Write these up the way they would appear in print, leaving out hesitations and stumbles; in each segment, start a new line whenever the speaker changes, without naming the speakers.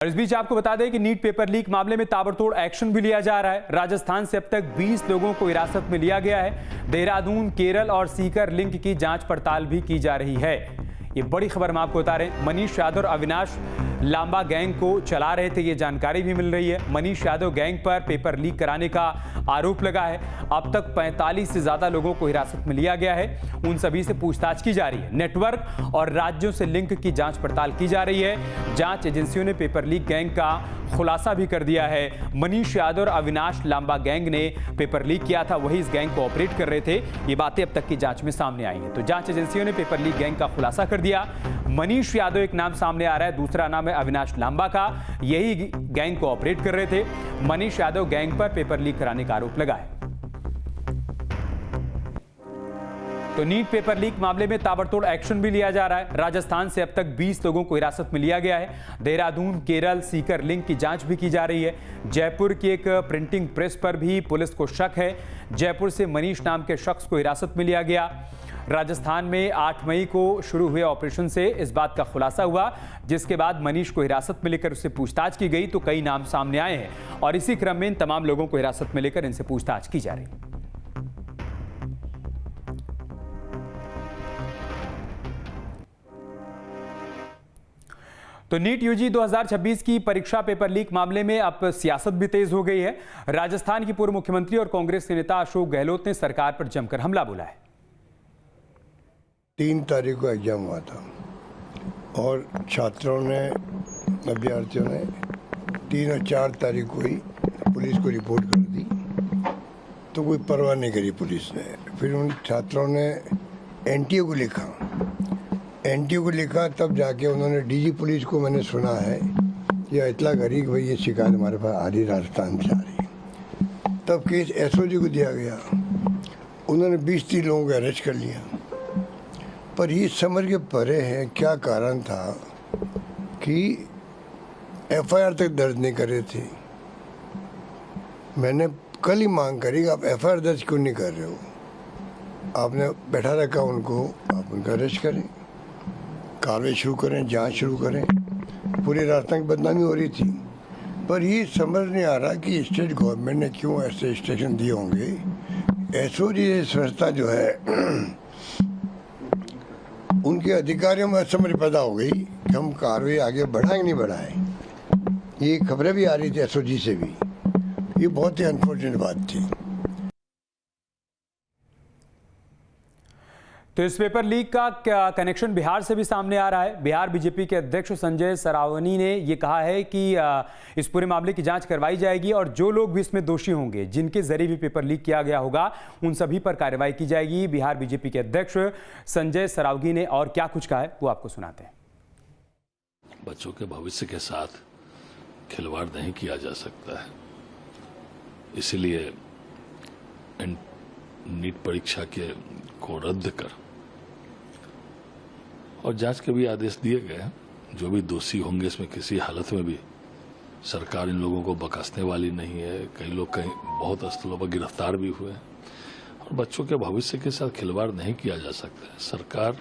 और इस बीच आपको बता दें कि नीट पेपर लीक मामले में ताबड़तोड़ एक्शन भी लिया जा रहा है। राजस्थान से अब तक 20 लोगों को हिरासत में लिया गया है। देहरादून, केरल और सीकर लिंक की जांच पड़ताल भी की जा रही है। ये बड़ी खबर हम आपको बता रहे हैं। मनीष यादव और अविनाश लांबा गैंग को चला रहे थे, ये जानकारी भी मिल रही है। मनीष यादव गैंग पर पेपर लीक कराने का आरोप लगा है। अब तक 45 से ज्यादा लोगों को हिरासत में लिया गया है। उन सभी से पूछताछ की जा रही है। नेटवर्क और राज्यों से लिंक की जांच पड़ताल की जा रही है। जांच एजेंसियों ने पेपर लीक गैंग का खुलासा भी कर दिया है। मनीष यादव और अविनाश लांबा गैंग ने पेपर लीक किया था, वही इस गैंग को ऑपरेट कर रहे थे। ये बातें अब तक की जांच में सामने आई हैं। तो जांच एजेंसियों ने पेपर लीक गैंग का खुलासा कर दिया। मनीष यादव एक नाम सामने आ रहा है, दूसरा नाम है अविनाश लांबा का। यही गैंग को ऑपरेट कर रहे थे। मनीष यादव गैंग पर पेपर लीक कराने का आरोप लगा है। तो नीट पेपर लीक मामले में ताबड़तोड़ एक्शन भी लिया जा रहा है। राजस्थान से अब तक 20 लोगों को हिरासत में लिया गया है। देहरादून, केरल, सीकर लिंक की जांच भी की जा रही है। जयपुर की एक प्रिंटिंग प्रेस पर भी पुलिस को शक है। जयपुर से मनीष नाम के शख्स को हिरासत में लिया गया। राजस्थान में 8 मई को शुरू हुए ऑपरेशन से इस बात का खुलासा हुआ, जिसके बाद मनीष को हिरासत में लेकर उससे पूछताछ की गई तो कई नाम सामने आए हैं और इसी क्रम में इन तमाम लोगों को हिरासत में लेकर इनसे पूछताछ की जा रही है। तो नीट यूजी 2026 की परीक्षा पेपर लीक मामले में अब सियासत भी तेज हो गई है। राजस्थान के पूर्व मुख्यमंत्री और कांग्रेस के नेता अशोक गहलोत ने सरकार पर जमकर हमला बोला है।
3 तारीख को एग्जाम हुआ था और छात्रों ने, अभ्यर्थियों ने 3 और 4 तारीख को ही पुलिस को रिपोर्ट कर दी, तो कोई परवाह नहीं करी पुलिस ने। फिर उन छात्रों ने एनटीए को लिखा, तब जाके उन्होंने डीजी पुलिस को, मैंने सुना है, या इतला करी कि भाई ये शिकायत हमारे पास आ रही, राजस्थान से आ रही। तब केस एसओजी को दिया गया। उन्होंने 20-30 लोगों को अरेस्ट कर लिया। पर ये समझ के परे है क्या कारण था कि एफआईआर तक दर्ज नहीं कर रहे थे। मैंने कल ही मांग करी कि आप एफआईआर दर्ज क्यों नहीं कर रहे हो। आपने बैठा रखा उनको, आप उनका अरेस्ट करें, कार्रवाई शुरू करें, जांच शुरू करें। पूरे राजस्थान की बदनामी हो रही थी। पर ये समझ नहीं आ रहा कि स्टेट गवर्नमेंट ने क्यों ऐसे स्टेशन दिए होंगे। एसओजी संस्था जो है उनके अधिकारियों में असमझ पैदा हो गई कि हम कार्रवाई आगे बढ़ाएं नहीं बढ़ाएं। ये खबरें भी आ रही थी एसओजी से भी। ये बहुत ही अनफॉर्चुनेट बात थी।
तो इस पेपर लीक का कनेक्शन बिहार से भी सामने आ रहा है। बिहार बीजेपी के अध्यक्ष संजय सरावगी ने यह कहा है कि इस पूरे मामले की जांच करवाई जाएगी और जो लोग भी इसमें दोषी होंगे, जिनके जरिए भी पेपर लीक किया गया होगा, उन सभी पर कार्रवाई की जाएगी। बिहार बीजेपी के अध्यक्ष संजय सरावगी ने और क्या कुछ कहा है वो आपको सुनाते हैं।
बच्चों के भविष्य के साथ खिलवाड़ नहीं किया जा सकता है, इसलिए नीट परीक्षा को रद्द कर और जांच के भी आदेश दिए गए हैं। जो भी दोषी होंगे इसमें किसी हालत में भी सरकार इन लोगों को बख्शने वाली नहीं है। कई लोग कहीं बहुत स्थलों पर गिरफ्तार भी हुए हैं और बच्चों के भविष्य के साथ खिलवाड़ नहीं किया जा सकता है। सरकार,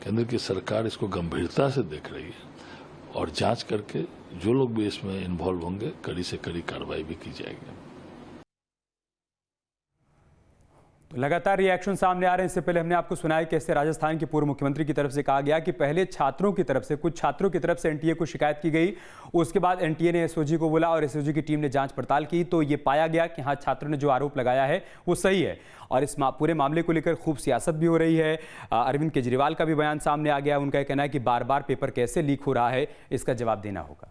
केंद्र की सरकार इसको गंभीरता से देख रही है और जांच करके जो लोग भी इसमें इन्वॉल्व होंगे कड़ी से कड़ी कार्रवाई भी की जाएगी।
लगातार रिएक्शन सामने आ रहे हैं। इससे पहले हमने आपको सुनाया कैसे राजस्थान के पूर्व मुख्यमंत्री की तरफ से कहा गया कि पहले छात्रों की तरफ से, कुछ छात्रों की तरफ से एनटीए को शिकायत की गई, उसके बाद एनटीए ने एसओजी को बोला और एसओजी की टीम ने जांच पड़ताल की तो ये पाया गया कि हाँ, छात्रों ने जो आरोप लगाया है वो सही है। और इस पूरे मामले को लेकर खूब सियासत भी हो रही है। अरविंद केजरीवाल का भी बयान सामने आ गया। उनका कहना है कि बार बार पेपर कैसे लीक हो रहा है, इसका जवाब देना होगा।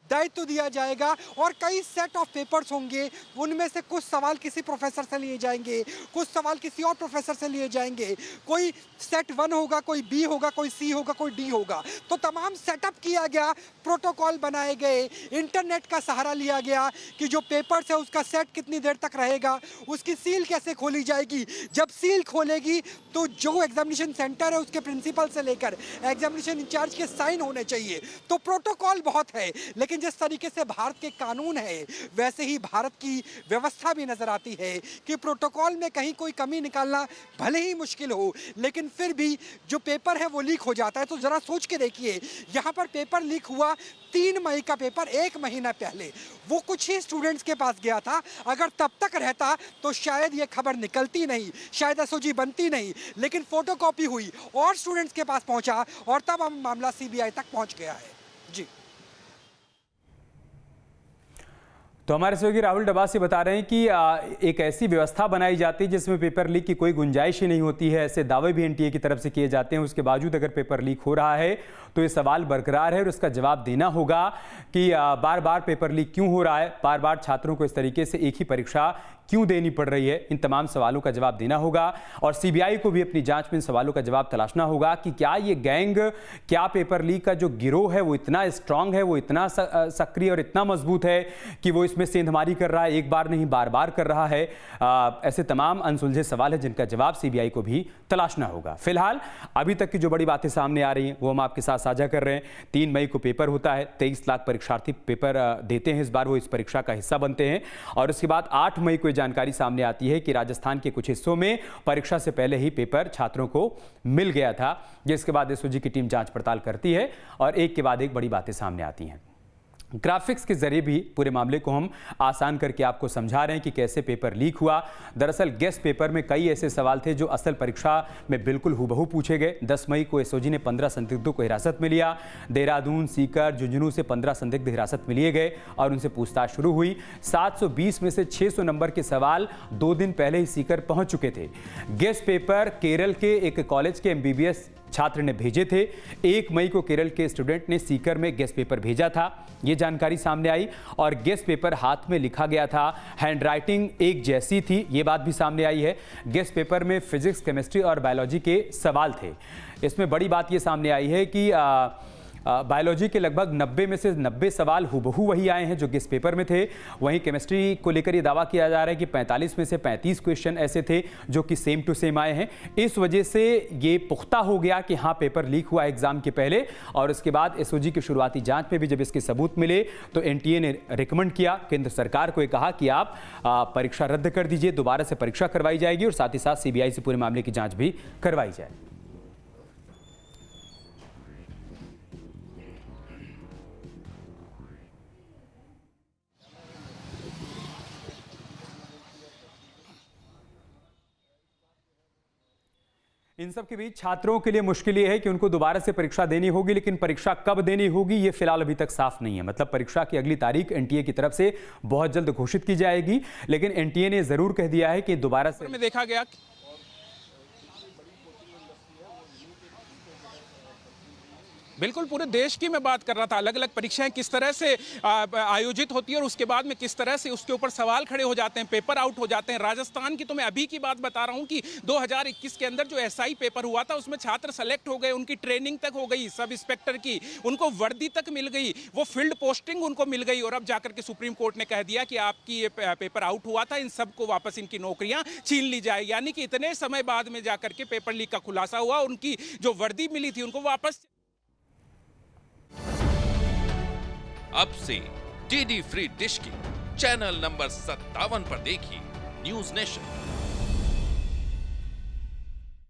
दायित्व दिया जाएगा और कई सेट ऑफ पेपर्स होंगे। उनमें से कुछ सवाल किसी प्रोफेसर से लिए जाएंगे, कुछ सवाल किसी और प्रोफेसर से लिए जाएंगे। कोई सेट 1 होगा, कोई बी होगा, कोई सी होगा, कोई डी होगा। तो तमाम सेटअप किया गया, प्रोटोकॉल बनाए गए, इंटरनेट का सहारा लिया गया कि जो पेपर्स है उसका सेट कितनी देर तक रहेगा, उसकी सील कैसे खोली जाएगी। जब सील खोलेगी तो जो एग्जामिनेशन सेंटर है उसके प्रिंसिपल से लेकर एग्जामिनेशन इंचार्ज के साइन होने चाहिए। तो प्रोटोकॉल बहुत है, लेकिन लेकिन जिस तरीके से भारत के कानून है वैसे ही भारत की व्यवस्था भी नजर आती है कि प्रोटोकॉल में कहीं कोई कमी निकालना भले ही मुश्किल हो, लेकिन फिर भी जो पेपर है वो लीक हो जाता है। तो जरा सोच के देखिए, यहाँ पर पेपर लीक हुआ 3 मई का पेपर, 1 महीना पहले वो कुछ ही स्टूडेंट्स के पास गया था। अगर तब तक रहता तो शायद ये खबर निकलती नहीं, शायद एसओजी बनती नहीं, लेकिन फोटोकॉपी हुई और स्टूडेंट्स के पास पहुंचा और तब हम मामला सीबीआई तक पहुंच गया है। जी,
तो हमारे सहयोगी राहुल डबासी बता रहे हैं कि एक ऐसी व्यवस्था बनाई जाती है जिसमें पेपर लीक की कोई गुंजाइश ही नहीं होती है। ऐसे दावे भी एनटीए की तरफ से किए जाते हैं। उसके बावजूद अगर पेपर लीक हो रहा है तो ये सवाल बरकरार है और उसका जवाब देना होगा कि बार बार पेपर लीक क्यों हो रहा है, बार बार छात्रों को इस तरीके से एक ही परीक्षा क्यों देनी पड़ रही है। इन तमाम सवालों का जवाब देना होगा और सीबीआई को भी अपनी जांच में इन सवालों का जवाब तलाशना होगा कि क्या ये गैंग, क्या पेपर लीक का जो गिरोह है वो इतना स्ट्रांग है, वो इतना सक्रिय और इतना मजबूत है कि वो इसमें सेंधमारी कर रहा है, एक बार नहीं बार बार कर रहा है। ऐसे तमाम अनसुलझे सवाल है जिनका जवाब सीबीआई को भी तलाशना होगा। फिलहाल अभी तक की जो बड़ी बातें सामने आ रही हैं वो हम आपके साथ साझा कर रहे हैं। 3 मई को पेपर होता है, 23 लाख परीक्षार्थी पेपर देते हैं। इस बार वो इस परीक्षा का हिस्सा बनते हैं और उसके बाद 8 मई को जानकारी सामने आती है कि राजस्थान के कुछ हिस्सों में परीक्षा से पहले ही पेपर छात्रों को मिल गया था, जिसके बाद एसओजी की टीम जांच पड़ताल करती है और एक के बाद एक बड़ी बातें सामने आती हैं। ग्राफिक्स के जरिए भी पूरे मामले को हम आसान करके आपको समझा रहे हैं कि कैसे पेपर लीक हुआ। दरअसल गेस्ट पेपर में कई ऐसे सवाल थे जो असल परीक्षा में बिल्कुल हूबहू पूछे गए। 10 मई को एसओजी ने 15 संदिग्धों को हिरासत में लिया। देहरादून, सीकर, झुंझुनू से 15 संदिग्ध हिरासत में लिए गए और उनसे पूछताछ शुरू हुई। 720 में से 600 नंबर के सवाल 2 दिन पहले ही सीकर पहुंच चुके थे। गेस्ट पेपर केरल के एक कॉलेज के एमबीबीएस छात्र ने भेजे थे। 1 मई को केरल के स्टूडेंट ने सीकर में गेस्ट पेपर भेजा था, ये जानकारी सामने आई और गेस्ट पेपर हाथ में लिखा गया था, हैंडराइटिंग एक जैसी थी, ये बात भी सामने आई है। गेस्ट पेपर में फिजिक्स, केमिस्ट्री और बायोलॉजी के सवाल थे। इसमें बड़ी बात ये सामने आई है कि बायोलॉजी के लगभग 90 में से 90 सवाल हुबहू वही आए हैं जो गेस्ट पेपर में थे। वहीं केमिस्ट्री को लेकर ये दावा किया जा रहा है कि 45 में से 35 क्वेश्चन ऐसे थे जो कि सेम टू सेम आए हैं। इस वजह से ये पुख्ता हो गया कि हाँ, पेपर लीक हुआ एग्जाम के पहले। और उसके बाद एसओजी की शुरुआती जांच में भी जब इसके सबूत मिले तो एनटीए ने रिकमेंड किया केंद्र सरकार को, ये कहा कि आप परीक्षा रद्द कर दीजिए, दोबारा से परीक्षा करवाई जाएगी और साथ ही साथ सीबीआई से पूरे मामले की जाँच भी करवाई जाए। इन सब के बीच छात्रों के लिए मुश्किल ये है कि उनको दोबारा से परीक्षा देनी होगी, लेकिन परीक्षा कब देनी होगी ये फिलहाल अभी तक साफ नहीं है। मतलब परीक्षा की अगली तारीख एनटीए की तरफ से बहुत जल्द घोषित की जाएगी, लेकिन एनटीए ने जरूर कह दिया है कि दोबारा से
में देखा गया बिल्कुल पूरे देश की मैं बात कर रहा था, अलग अलग परीक्षाएं किस तरह से आयोजित होती है और उसके बाद में किस तरह से उसके ऊपर सवाल खड़े हो जाते हैं, पेपर आउट हो जाते हैं। राजस्थान की तो मैं अभी की बात बता रहा हूं कि 2021 के अंदर जो एसआई पेपर हुआ था उसमें छात्र सेलेक्ट हो गए, उनकी ट्रेनिंग तक हो गई, सब इंस्पेक्टर की, उनको वर्दी तक मिल गई, वो फील्ड पोस्टिंग उनको मिल गई और अब जाकर के सुप्रीम कोर्ट ने कह दिया कि आपकी ये पेपर आउट हुआ था, इन सबको वापस इनकी नौकरियां छीन ली जाए। यानी कि इतने समय बाद में जाकर के पेपर लीक का खुलासा हुआ, उनकी जो वर्दी मिली थी उनको वापस।
अब से डीडी फ्री डिश की चैनल नंबर 57 पर देखिए न्यूज नेशन।